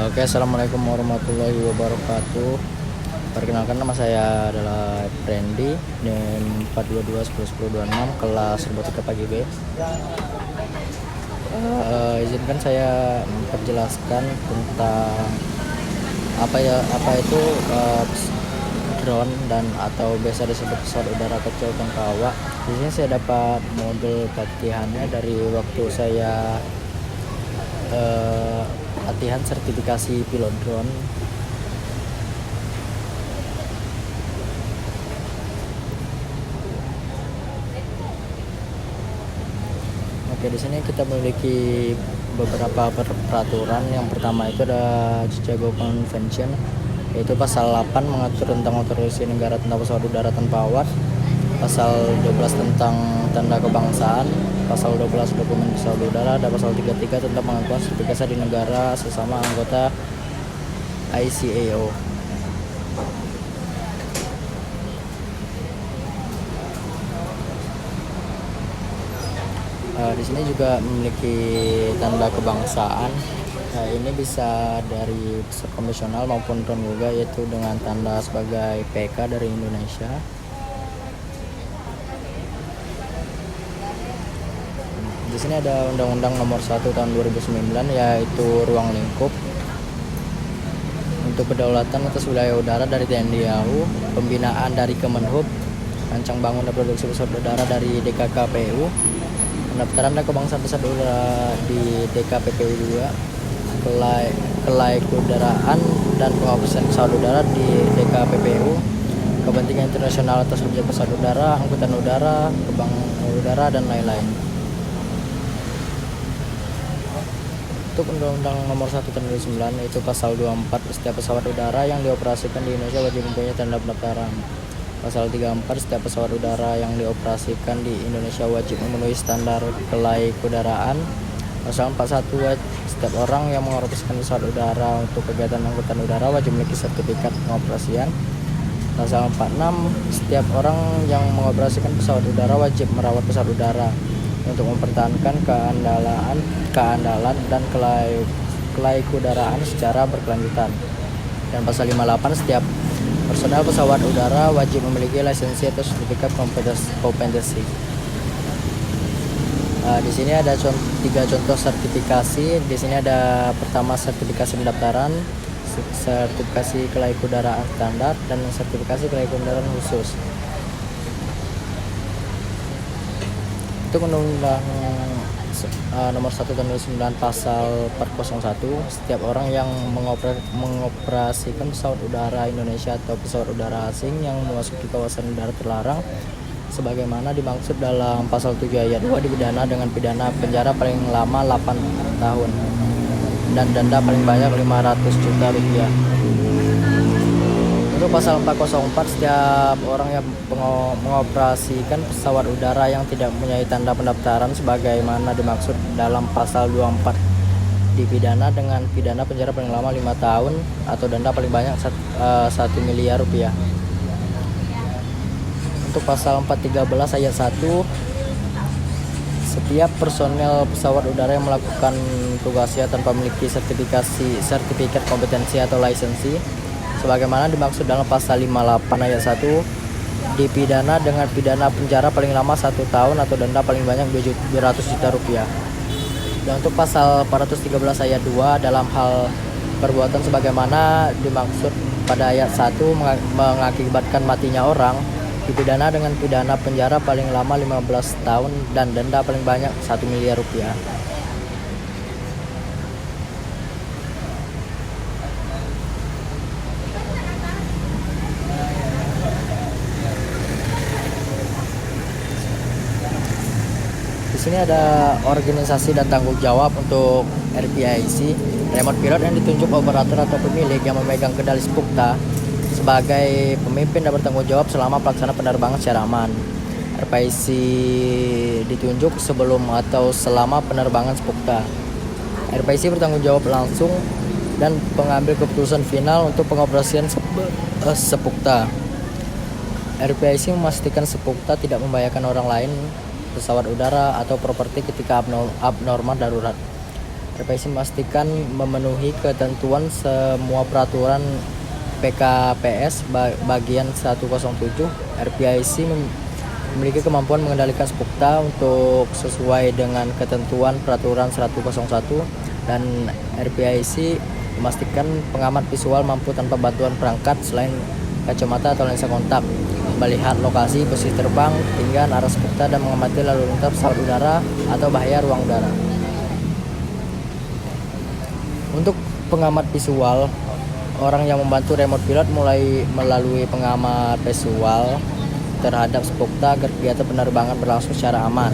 Oke, assalamualaikum warahmatullahi wabarakatuh. Perkenalkan, nama saya adalah Randy dan 422 kelas robotika pagi B. Izinkan saya memperjelaskan tentang apa itu drone dan atau biasa disebut pesawat udara kecil tanpa awak. Di sini saya dapat model pelatihannya dari waktu saya latihan sertifikasi pilot drone. Oke, di sini kita memiliki beberapa peraturan. Yang pertama itu ada Chicago Convention, yaitu pasal 8 mengatur tentang otoritas negara tentang pesawat udara tanpa awak, pasal 12 tentang tanda kebangsaan, pasal 12 dokumen pesawat udara, dan pasal 33 tentang pengakuan sertifikasi di negara sesama anggota ICAO. Di sini juga memiliki tanda kebangsaan. Ini bisa dari pesawat konvensional maupun drone juga, yaitu dengan tanda sebagai PK dari Indonesia. Di sini ada Undang-Undang Nomor 1 Tahun 2009, yaitu ruang lingkup untuk kedaulatan atas wilayah udara dari TNI AU, pembinaan dari Kemenhub, rancang bangun dan produksi pesawat udara dari DKKPU, pendaftaran dan kebangsaan pesawat udara di DKPPU juga, kelaykudaraan dan pengoperasian pesawat udara di DKPPU, kepentingan internasional atas objek pesawat udara, angkutan udara, terbang udara, dan lain-lain. Untuk Undang-Undang Nomor 1 Tahun 2009, itu pasal 24, setiap pesawat udara yang dioperasikan di Indonesia wajib mempunyai tanda pendaftaran. Pasal 34, setiap pesawat udara yang dioperasikan di Indonesia wajib memenuhi standar kelaykudaraan. Pasal 41, setiap orang yang mengoperasikan pesawat udara untuk kegiatan angkutan udara wajib memiliki sertifikat pengoperasian. Pasal 46, setiap orang yang mengoperasikan pesawat udara wajib merawat pesawat udara untuk mempertahankan keandalan dan kelaykudaraan secara berkelanjutan. Dan pasal 58, setiap personel pesawat udara wajib memiliki lisensi atau sertifikat kompetensi. Di sini ada tiga contoh sertifikasi. Di sini ada pertama sertifikasi pendaftaran, sertifikasi kelaykudaraan standar, dan sertifikasi kelaykudaraan khusus. Untuk Undang-Undang Nomor 1 Tahun 2009 pasal 401, setiap orang yang mengoperasikan pesawat udara Indonesia atau pesawat udara asing yang memasuki kawasan udara terlarang sebagaimana dimaksud dalam pasal 7 ayat 2 dipidana dengan pidana penjara paling lama 8 tahun dan denda paling banyak 500 juta rupiah. Untuk pasal 404, setiap orang yang mengoperasikan pesawat udara yang tidak mempunyai tanda pendaftaran sebagaimana dimaksud dalam pasal 24 dipidana dengan pidana penjara paling lama 5 tahun atau denda paling banyak 1 miliar rupiah. Untuk pasal 413 ayat 1, setiap personel pesawat udara yang melakukan tugasnya tanpa memiliki sertifikat kompetensi atau lisensi sebagaimana dimaksud dalam pasal 58 ayat 1 dipidana dengan pidana penjara paling lama 1 tahun atau denda paling banyak 200 juta rupiah. Dan untuk pasal 413 ayat 2 dalam hal perbuatan sebagaimana dimaksud pada ayat 1 mengakibatkan matinya orang dipidana dengan pidana penjara paling lama 15 tahun dan denda paling banyak 1 miliar rupiah. Di sini ada organisasi dan tanggung jawab untuk RPIC, remote pilot yang ditunjuk operator atau pemilik yang memegang kendali Spukta sebagai pemimpin dan bertanggung jawab selama pelaksanaan penerbangan secara aman. RPIC ditunjuk sebelum atau selama penerbangan Spukta. RPIC bertanggung jawab langsung dan pengambil keputusan final untuk pengoperasian Spukta. RPIC memastikan Spukta tidak membahayakan orang lain, pesawat udara, atau properti ketika abnormal darurat. RPIC memastikan memenuhi ketentuan semua peraturan PKPS bagian 107. RPIC memiliki kemampuan mengendalikan Spukta untuk sesuai dengan ketentuan peraturan 101, dan RPIC memastikan pengamat visual mampu tanpa bantuan perangkat selain kacamata atau lensa kontak melihat lokasi, posisi terbang, ketinggian, arah Spukta, dan mengamati lalu lintas pesawat udara atau bahaya ruang udara. Untuk pengamat visual, orang yang membantu remote pilot mulai melalui pengamat visual terhadap Spukta agar kegiatan penerbangan berlangsung secara aman.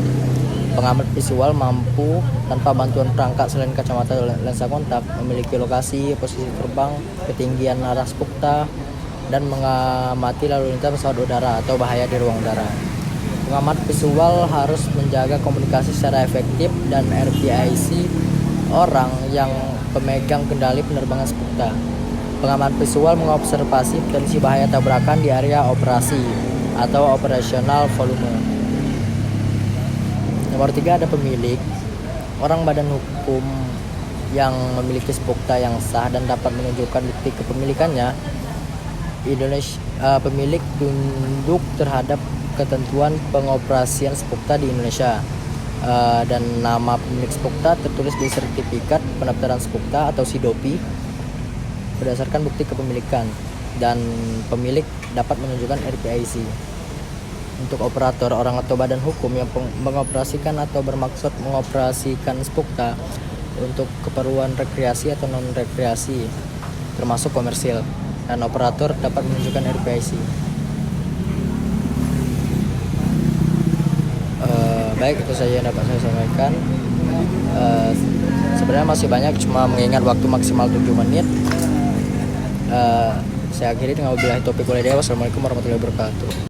Pengamat visual mampu tanpa bantuan perangkat selain kacamata lensa kontak memiliki lokasi, posisi terbang, ketinggian, arah Spukta, dan mengamati lalu lintas pesawat udara atau bahaya di ruang udara. Pengamat visual harus menjaga komunikasi secara efektif, dan RPIC orang yang pemegang kendali penerbangan Spukta. Pengamat visual mengobservasi potensi bahaya tabrakan di area operasi atau operational volume. Nomor 3, ada pemilik. Orang badan hukum yang memiliki Spukta yang sah dan dapat menunjukkan bukti kepemilikannya. Pemilik tunduk terhadap ketentuan pengoperasian Spukta di Indonesia, dan nama pemilik Spukta tertulis di sertifikat pendaftaran Spukta atau SIDOPI berdasarkan bukti kepemilikan, dan pemilik dapat menunjukkan RPIC. Untuk operator, orang atau badan hukum yang mengoperasikan atau bermaksud mengoperasikan Spukta untuk keperluan rekreasi atau non-rekreasi termasuk komersil, dan operator dapat menunjukkan RPIC. Baik, itu saja yang dapat saya sampaikan. Sebenarnya masih banyak, cuma mengingat waktu maksimal 7 menit. Saya akhiri dengan wabillahi taufiq wal hidayah. Wassalamualaikum warahmatullahi wabarakatuh.